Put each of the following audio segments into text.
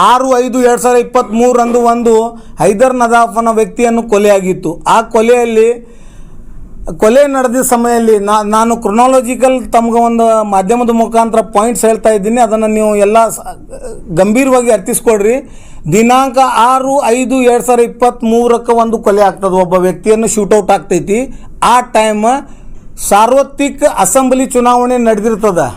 6/5/2023 ಒಂದು ಹೈದರ್ ನದಾಫ್ ಅನ್ನೋ ವ್ಯಕ್ತಿಯನ್ನು ಕೊಲೆಯಾಗಿತ್ತು. ಆ ಕೊಲೆ ನಡೆದ ಸಮಯದಲ್ಲಿ ನಾನು ಕ್ರೊನಾಲಜಿಕಲ್ ತಮ್ಗೆ ಒಂದು ಮಾಧ್ಯಮದ ಮುಖಾಂತರ ಪಾಯಿಂಟ್ಸ್ ಹೇಳ್ತಾ ಇದ್ದೀನಿ, ಅದನ್ನು ನೀವು ಎಲ್ಲ ಗಂಭೀರವಾಗಿ ಅರ್ಥಿಸ್ಕೊಡ್ರಿ. ದಿನಾಂಕ 6/5/2023 ಒಂದು ಕೊಲೆ ಆಗ್ತದೆ, ಒಬ್ಬ ವ್ಯಕ್ತಿಯನ್ನು ಶೂಟೌಟ್ ಆಗ್ತೈತಿ. ಆ ಟೈಮ್ ಸಾರ್ವತ್ರಿಕ ಅಸೆಂಬ್ಲಿ ಚುನಾವಣೆ ನಡೆದಿರ್ತದೆ.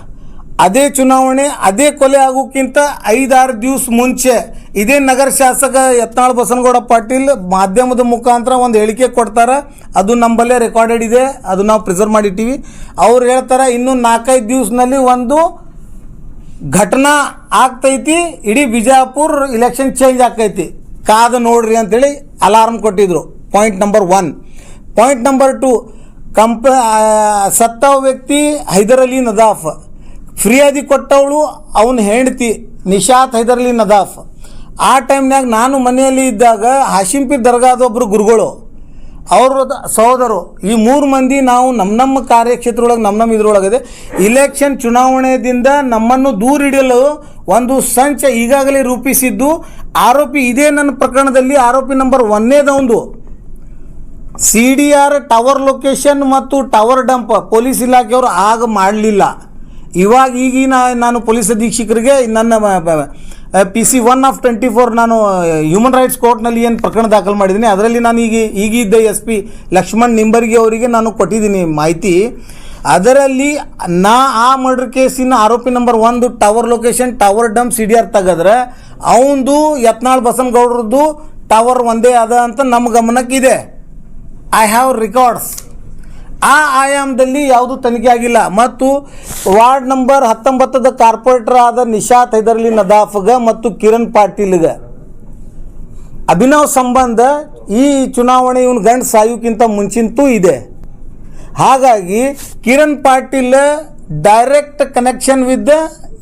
ಅದೇ ಚುನಾವಣೆ ಅದೇ ಕೊಲೆ ಆಗೋಕ್ಕಿಂತ 5-6 ದಿವಸ ಮುಂಚೆ ಇದೇ ನಗರ ಶಾಸಕ ಯತ್ನಾಳ್ ಬಸನಗೌಡ ಪಾಟೀಲ್ ಮಾಧ್ಯಮದ ಮುಖಾಂತರ ಒಂದು ಹೇಳಿಕೆ ಕೊಡ್ತಾರೆ. ಅದು ನಮ್ಮಲ್ಲೇ ರೆಕಾರ್ಡೆಡ್ ಇದೆ, ಅದು ನಾವು ಪ್ರಿಸರ್ವ್ ಮಾಡಿಟ್ಟಿವಿ. ಅವ್ರು ಹೇಳ್ತಾರೆ ಇನ್ನೂ 4-5 ದಿವಸದಲ್ಲಿ ಒಂದು ಘಟನಾ ಆಗ್ತೈತಿ, ಇಡೀ ಬಿಜಾಪುರ ಇಲೆಕ್ಷನ್ ಚೇಂಜ್ ಆಗ್ತೈತಿ, ಕಾದು ನೋಡ್ರಿ ಅಂತೇಳಿ ಅಲಾರ್ಮ್ ಕೊಟ್ಟಿದ್ರು. Point number 1. ಪಾಯಿಂಟ್ ನಂಬರ್ 2, ಸತ್ತ ವ್ಯಕ್ತಿ ಹೈದರ್ ಅಲಿ ನದಾಫ್, ಫಿರ್ಯಾದಿ ಕೊಟ್ಟವಳು ಅವನ ಹೆಂಡತಿ ನಿಶಾತ್ ಹೈದರ್ ಅಲಿ ನದಾಫ್. ಆ ಟೈಮ್ನಾಗ ನಾನು ಮನೆಯಲ್ಲಿ ಇದ್ದಾಗ ಹಾಶಿಂಪಿ ದರ್ಗಾದ ಒಬ್ಬರು ಗುರುಗಳು, ಅವ್ರ ಸಹೋದರು, ಈ 3 ಮಂದಿ ನಾವು ನಮ್ಮ ಕಾರ್ಯಕ್ಷೇತ್ರದೊಳಗೆ ನಮ್ಮ ಇದ್ರೊಳಗಿದೆ ಇಲೆಕ್ಷನ್ ಚುನಾವಣೆಯಿಂದ ನಮ್ಮನ್ನು ದೂರ ಹಿಡಿಯಲು ಒಂದು ಸಂಚ ಈಗಾಗಲೇ ರೂಪಿಸಿದ್ದು. ಆರೋಪಿ ಇದೇ ನನ್ನ ಪ್ರಕರಣದಲ್ಲಿ ಆರೋಪಿ ನಂಬರ್ 1ನೇದೊಂದು CDR ಟವರ್ ಲೊಕೇಶನ್ ಮತ್ತು ಟವರ್ ಡಂಪ್ ಪೊಲೀಸ್ ಇಲಾಖೆಯವರು ಆಗ ಮಾಡಲಿಲ್ಲ. ಈಗಿನ ನಾನು ಪೊಲೀಸ್ ಅಧೀಕ್ಷಕರಿಗೆ ನನ್ನ PC 1/24 ನಾನು ಹ್ಯೂಮನ್ ರೈಟ್ಸ್ ಕೋರ್ಟ್ನಲ್ಲಿ ಏನು ಪ್ರಕರಣ ದಾಖಲು ಮಾಡಿದ್ದೀನಿ, ಅದರಲ್ಲಿ ನಾನು ಈಗಿದ್ದ SP ಲಕ್ಷ್ಮಣ್ ನಿಂಬರ್ಗಿ ಅವರಿಗೆ ನಾನು ಕೊಟ್ಟಿದ್ದೀನಿ ಮಾಹಿತಿ. ಅದರಲ್ಲಿ ಆ ಮರ್ಡರ್ ಕೇಸಿನ ಆರೋಪಿ number 1 tower location tower dump CDR ತೆಗೆದ್ರೆ ಅವಂದು ಯತ್ನಾಳ್ ಬಸನಗೌಡ್ರದ್ದು ಟವರ್ ಒಂದೇ ಅದ ಅಂತ ನಮ್ಮ ಗಮನಕ್ಕಿದೆ. I have records. ಆ ಆಯಾಮದಲ್ಲಿ ಯಾವುದು ತನಿಖೆ ಆಗಿಲ್ಲ. ಮತ್ತು ವಾರ್ಡ್ ನಂಬರ್ 19 ಕಾರ್ಪೊರೇಟರ್ ಆದ ನಿಶಾತ್ ಹೈದರ್ ಅಲಿ ನದಾಫ್ಗೆ ಮತ್ತು ಕಿರಣ್ ಪಾಟೀಲ್ಗೆ ಅಭಿನವ್ ಸಂಬಂಧ ಈ ಚುನಾವಣೆ ಇವನು ಗಂಡು ಸಾಯೋಕ್ಕಿಂತ ಮುಂಚಿಂತೂ ಇದೆ. ಹಾಗಾಗಿ Kiran Patil direct connection with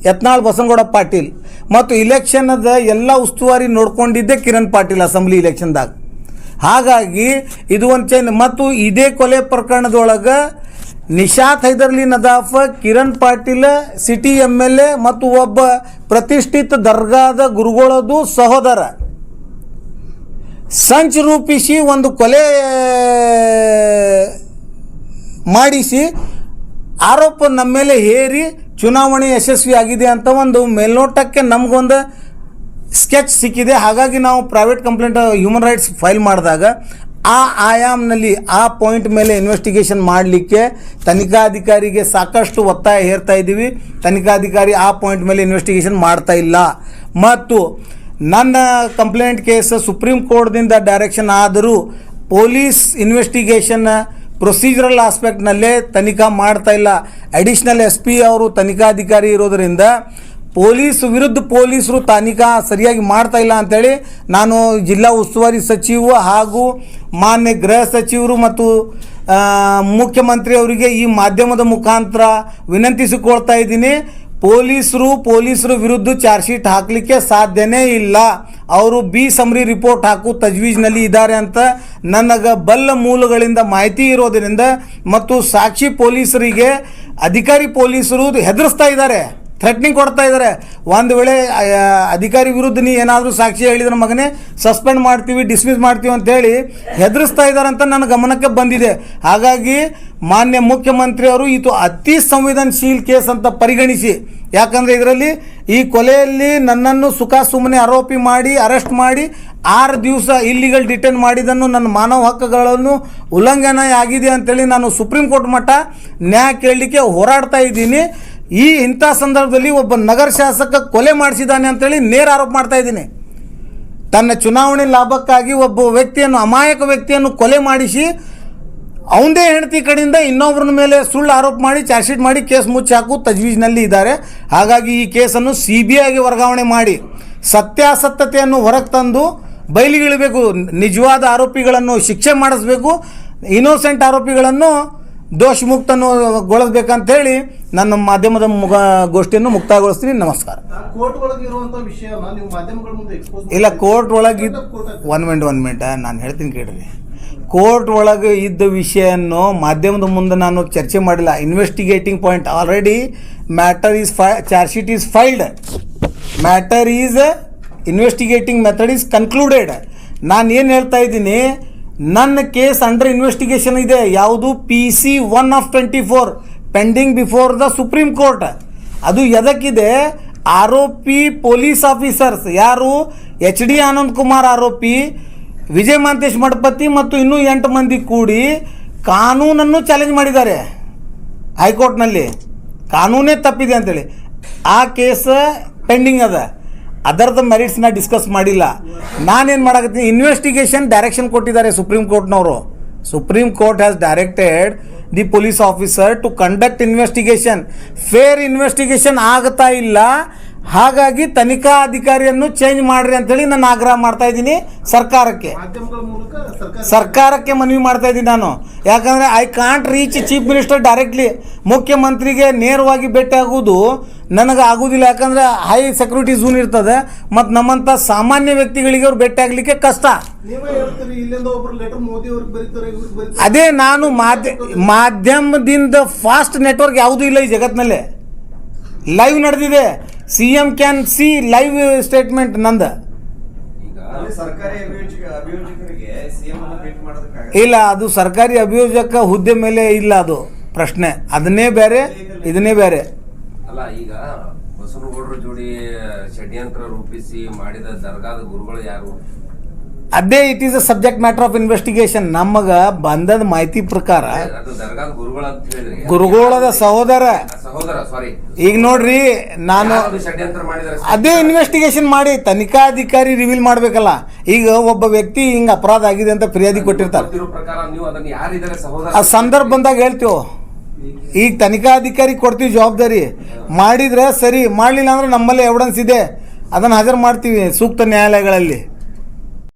Yatnal Basanagouda Patil ಮತ್ತು ಇಲೆಕ್ಷನ್ದ ಎಲ್ಲ ಉಸ್ತುವಾರಿ ನೋಡ್ಕೊಂಡಿದ್ದೆ ಕಿರಣ್ ಪಾಟೀಲ್ ಅಸೆಂಬ್ಲಿ ಇಲೆಕ್ಷನ್ದಾಗ. ಹಾಗಾಗಿ ಇದು ಒಂದು ಚೈನ್. ಮತ್ತು ಇದೇ ಕೊಲೆ ಪ್ರಕರಣದೊಳಗೆ ನಿಶಾತ್ ಹೈದರ್ ಅಲಿ ನದಾಫ್, ಕಿರಣ್ ಪಾಟೀಲ್ ಸಿಟಿ MLA ಮತ್ತು ಒಬ್ಬ ಪ್ರತಿಷ್ಠಿತ ದರ್ಗಾದ ಗುರುಗಳದು ಸಹೋದರ ಸಂಚು ರೂಪಿಸಿ ಒಂದು ಕೊಲೆ ಮಾಡಿಸಿ ಆರೋಪ ನಮ್ಮ ಮೇಲೆ ಹೇರಿ ಚುನಾವಣೆ ಯಶಸ್ವಿ ಆಗಿದೆ ಅಂತ ಒಂದು ಮೇಲ್ನೋಟಕ್ಕೆ ನಮಗೊಂದು ಸ್ಕೆಚ್ ಸಿಕ್ಕಿದೆ. ಹಾಗಾಗಿ ನಾವು private complaint human rights file ಮಾಡಿದಾಗ ಆ ಆಯಾಮ್ನಲ್ಲಿ ಆ ಪಾಯಿಂಟ್ ಮೇಲೆ ಇನ್ವೆಸ್ಟಿಗೇಷನ್ ಮಾಡಲಿಕ್ಕೆ ತನಿಖಾಧಿಕಾರಿಗೆ ಸಾಕಷ್ಟು ಒತ್ತಾಯ ಹೇರ್ತಾ ಇದ್ದೀವಿ. ತನಿಖಾಧಿಕಾರಿ ಆ ಪಾಯಿಂಟ್ ಮೇಲೆ ಇನ್ವೆಸ್ಟಿಗೇಷನ್ ಮಾಡ್ತಾ ಇಲ್ಲ. ಮತ್ತು ನನ್ನ ಕಂಪ್ಲೇಂಟ್ ಕೇಸ್ ಸುಪ್ರೀಂ ಕೋರ್ಟ್ದಿಂದ ಡೈರೆಕ್ಷನ್ ಆದರೂ ಪೊಲೀಸ್ ಇನ್ವೆಸ್ಟಿಗೇಷನ್ ಪ್ರೊಸೀಜರಲ್ ಆಸ್ಪೆಕ್ಟ್ನಲ್ಲೇ ತನಿಖಾ ಮಾಡ್ತಾ ಇಲ್ಲ. ಅಡಿಷ್ನಲ್ SP ಅವರು ತನಿಖಾಧಿಕಾರಿ ಇರೋದರಿಂದ ಪೊಲೀಸ್ ವಿರುದ್ಧ ಪೊಲೀಸರು ತನಿಖಾ ಸರಿಯಾಗಿ ಮಾಡ್ತಾ ಇಲ್ಲ ಅಂಥೇಳಿ ನಾನು ಜಿಲ್ಲಾ ಉಸ್ತುವಾರಿ ಸಚಿವ ಹಾಗೂ ಮಾನ್ಯ ಗೃಹ ಸಚಿವರು ಮತ್ತು ಮುಖ್ಯಮಂತ್ರಿ ಅವರಿಗೆ ಈ ಮಾಧ್ಯಮದ ಮುಖಾಂತರ ವಿನಂತಿಸಿಕೊಳ್ತಾ ಇದ್ದೀನಿ. ಪೊಲೀಸರು ವಿರುದ್ಧ ಚಾರ್ಜ್ ಶೀಟ್ ಹಾಕಲಿಕ್ಕೆ ಸಾಧ್ಯನೇ ಇಲ್ಲ. ಅವರು ಸಮರಿ ರಿಪೋರ್ಟ್ ಹಾಕು ತಜ್ವೀಜ್ನಲ್ಲಿ ಇದ್ದಾರೆ ಅಂತ ನನಗೆ ಬಲ್ಲ ಮೂಲಗಳಿಂದ ಮಾಹಿತಿ ಇರೋದರಿಂದ ಮತ್ತು ಸಾಕ್ಷಿ ಪೊಲೀಸರಿಗೆ ಅಧಿಕಾರಿ ಪೊಲೀಸರು ಹೆದರಿಸ್ತಾ ಇದ್ದಾರೆ, ಥ್ರೆಟ್ನಿಂಗ್ ಕೊಡ್ತಾ ಇದ್ದಾರೆ. ಒಂದು ವೇಳೆ ಅಧಿಕಾರಿ ವಿರುದ್ಧ ನೀ ಏನಾದರೂ ಸಾಕ್ಷಿ ಹೇಳಿದ್ರೆ ಮಗನೇ ಸಸ್ಪೆಂಡ್ ಮಾಡ್ತೀವಿ, ಡಿಸ್ಮಿಸ್ ಮಾಡ್ತೀವಿ ಅಂತೇಳಿ ಹೆದರಿಸ್ತಾ ಇದ್ದಾರೆ ಅಂತ ನನ್ನ ಗಮನಕ್ಕೆ ಬಂದಿದೆ. ಹಾಗಾಗಿ ಮಾನ್ಯ ಮುಖ್ಯಮಂತ್ರಿಯವರು ಇದು ಅತಿ ಸಂವೇದನಶೀಲ ಕೇಸ್ ಅಂತ ಪರಿಗಣಿಸಿ, ಯಾಕಂದರೆ ಇದರಲ್ಲಿ ಈ ಕೊಲೆಯಲ್ಲಿ ನನ್ನನ್ನು ಸುಮ್ಮನೆ ಆರೋಪಿ ಮಾಡಿ ಅರೆಸ್ಟ್ ಮಾಡಿ 6 ದಿವಸ ಇಲ್ಲಿಗಲ್ ಡಿಟೈನ್ ಮಾಡಿದ್ದನ್ನು ನನ್ನ ಮಾನವ ಹಕ್ಕುಗಳನ್ನು ಉಲ್ಲಂಘನೆ ಆಗಿದೆ ಅಂತೇಳಿ ನಾನು ಸುಪ್ರೀಂ ಕೋರ್ಟ್ ಮಟ್ಟ ನ್ಯಾಯ ಕೇಳಲಿಕ್ಕೆ ಹೋರಾಡ್ತಾ ಇದ್ದೀನಿ. ಇಂಥ ಸಂದರ್ಭದಲ್ಲಿ ಒಬ್ಬ ನಗರ ಶಾಸಕ ಕೊಲೆ ಮಾಡಿಸಿದ್ದಾನೆ ಅಂತೇಳಿ ನೇರ ಆರೋಪ ಮಾಡ್ತಾ ಇದ್ದೀನಿ. ತನ್ನ ಚುನಾವಣೆ ಲಾಭಕ್ಕಾಗಿ ಒಬ್ಬ ವ್ಯಕ್ತಿಯನ್ನು, ಅಮಾಯಕ ವ್ಯಕ್ತಿಯನ್ನು ಕೊಲೆ ಮಾಡಿಸಿ ಅವನದೇ ಹೆಂಡತಿ ಕಡೆಯಿಂದ ಇನ್ನೊಬ್ಬರ ಮೇಲೆ ಸುಳ್ಳು ಆರೋಪ ಮಾಡಿ ಚಾರ್ಜ್ ಶೀಟ್ ಮಾಡಿ ಕೇಸ್ ಮುಚ್ಚಾಕು ತಜ್ವೀಜ್ನಲ್ಲಿ ಇದ್ದಾರೆ. ಹಾಗಾಗಿ ಈ ಕೇಸನ್ನು CBIಗೆ ವರ್ಗಾವಣೆ ಮಾಡಿ ಸತ್ಯಾಸತ್ಯತೆಯನ್ನು ಹೊರಗೆ ತಂದು ಬಯಲಿಗಿಳಬೇಕು. ನಿಜವಾದ ಆರೋಪಿಗಳನ್ನು ಶಿಕ್ಷೆ ಮಾಡಿಸ್ಬೇಕು, ಇನ್ನೋಸೆಂಟ್ ಆರೋಪಿಗಳನ್ನು ದೋಷಮುಕ್ತಗೊಳಿಸಬೇಕಂತೇಳಿ ನನ್ನ ಮಾಧ್ಯಮದ ಗೋಷ್ಠಿಯನ್ನು ಮುಕ್ತಾಯಗೊಳಿಸ್ತೀನಿ. ನಮಸ್ಕಾರ. ಇಲ್ಲ, ಕೋರ್ಟ್ ಒಳಗೆ ಒನ್ ಮಿನಿಟ್ ನಾನು ಹೇಳ್ತೀನಿ ಕೇಳ್ರಿ. ಕೋರ್ಟ್ ಒಳಗೆ ಇದ್ದ ವಿಷಯನ್ನು ಮಾಧ್ಯಮದ ಮುಂದೆ ನಾನು ಚರ್ಚೆ ಮಾಡಿಲ್ಲ. Investigating point already charge sheet is filed, matter is investigating method is concluded. ನಾನು ಏನು ಹೇಳ್ತಾ ಇದ್ದೀನಿ, ನನ್ನ ಕೇಸ್ ಅಂಡರ್ ಇನ್ವೆಸ್ಟಿಗೇಷನ್ ಇದೆ. ಯಾವುದು? PC-1/24 pending before the supreme court. ಅದು ಎದಕ್ಕಿದೆ? ಆರೋಪಿ ಪೊಲೀಸ್ ಆಫೀಸರ್ಸ್ ಯಾರು? HD ಆನಂದ್ ಕುಮಾರ್ ಆರೋಪಿ, ವಿಜಯ್ ಮಹಾಂತೇಶ್ ಮಠಪತಿ ಮತ್ತು ಇನ್ನೂ 8 ಮಂದಿ ಕೂಡಿ ಕಾನೂನನ್ನು ಚಾಲೆಂಜ್ ಮಾಡಿದ್ದಾರೆ ಹೈಕೋರ್ಟ್ನಲ್ಲಿ. ಕಾನೂನೇ ತಪ್ಪಿದೆ ಅಂತೇಳಿ ಆ ಕೇಸ್ ಪೆಂಡಿಂಗ್ ಅದ. ಅದರದ ಮೆರಿಟ್ಸ್ನ ಡಿಸ್ಕಸ್ ಮಾಡಿಲ್ಲ. ನಾನೇನು ಮಾಡಕತ್ತೀನಿ, ಇನ್ವೆಸ್ಟಿಗೇಷನ್ ಡೈರೆಕ್ಷನ್ ಕೊಟ್ಟಿದ್ದಾರೆ ಸುಪ್ರೀಂ ಕೋರ್ಟ್ನವರು. Supreme court has directed the police officer to conduct investigation. Fair investigation ಆಗ್ತಾ ಇಲ್ಲ, ಹಾಗಾಗಿ ತನಿಖಾ ಅಧಿಕಾರಿಯನ್ನು ಚೇಂಜ್ ಮಾಡಿರಿ ಅಂತೇಳಿ ನಾನು ಆಗ್ರಹ ಮಾಡ್ತಾ ಇದ್ದೀನಿ ಸರ್ಕಾರಕ್ಕೆ ಮನವಿ ಮಾಡ್ತಾ ಇದ್ದೀನಿ ನಾನು. ಯಾಕಂದರೆ I can't reach chief minister directly. ಮುಖ್ಯಮಂತ್ರಿಗೆ ನೇರವಾಗಿ ಭೇಟಿ ಆಗೋದು ನನಗೆ ಆಗೋದಿಲ್ಲ, ಯಾಕಂದರೆ ಹೈ ಸೆಕ್ಯೂರಿಟಿ ಝೋನ್ ಇರ್ತದೆ ಮತ್ತು ನಮ್ಮಂಥ ಸಾಮಾನ್ಯ ವ್ಯಕ್ತಿಗಳಿಗೆ ಅವ್ರು ಭೇಟಿ ಆಗಲಿಕ್ಕೆ ಕಷ್ಟ. ಅದೇ ನಾನು ಮಾಧ್ಯಮದಿಂದ ಫಾಸ್ಟ್ ನೆಟ್ವರ್ಕ್ ಯಾವುದೂ ಇಲ್ಲ ಈ ಜಗತ್ತಿನಲ್ಲೇ. ಲೈವ್ ನಡೆದಿದೆ, CM can see live statement ನಂದು. ಇಲ್ಲ, ಅದು ಸರ್ಕಾರಿ ಅಭಿಯೋಜಕ ಹುದ್ದೆ ಮೇಲೆ ಇಲ್ಲ, ಅದು ಪ್ರಶ್ನೆ. ಅದನ್ನೇ ಬೇರೆ, ಇದನ್ನೇ ಬೇರೆ ಅಲ್ಲ. ಈಗ ಬಸವನಗೌಡರ ಜೋಡಿ ಷಡ್ಯಂತ್ರ ರೂಪಿಸಿ ಮಾಡಿದ ದರ್ಗಾದ ಗುರುಗಳು ಯಾರು? ಅದೇ it is a subject matter of investigation. ನಮಗೆ ಬಂದದ ಮಾಹಿತಿ ಪ್ರಕಾರ ಗುರುಗಳದ ಸಹೋದರ ಸಾರಿ, ಈಗ ನೋಡ್ರಿ, ನಾನು ಅದೇ ಇನ್ವೆಸ್ಟಿಗೇಷನ್ ಮಾಡಿ ತನಿಖಾಧಿಕಾರಿ ರಿವೀಲ್ ಮಾಡ್ಬೇಕಲ್ಲ. ಈಗ ಒಬ್ಬ ವ್ಯಕ್ತಿ ಹಿಂಗ ಅಪರಾಧ ಆಗಿದೆ ಅಂತ ಫಿರ್ಯಾದಿ ಕೊಟ್ಟಿರ್ತಾರೆ, ಆ ಸಂದರ್ಭ ಬಂದಾಗ ಹೇಳ್ತೀವಿ. ಈಗ ತನಿಖಾಧಿಕಾರಿ ಕೊಡ್ತೀವಿ ಜವಾಬ್ದಾರಿ. ಮಾಡಿದ್ರೆ ಸರಿ, ಮಾಡಲಿಲ್ಲ ಅಂದ್ರೆ ನಮ್ಮಲ್ಲಿ ಎವಿಡೆನ್ಸ್ ಇದೆ, ಅದನ್ನು ಹಾಜರು ಮಾಡ್ತೀವಿ ಸೂಕ್ತ ನ್ಯಾಯಾಲಯಗಳಲ್ಲಿ.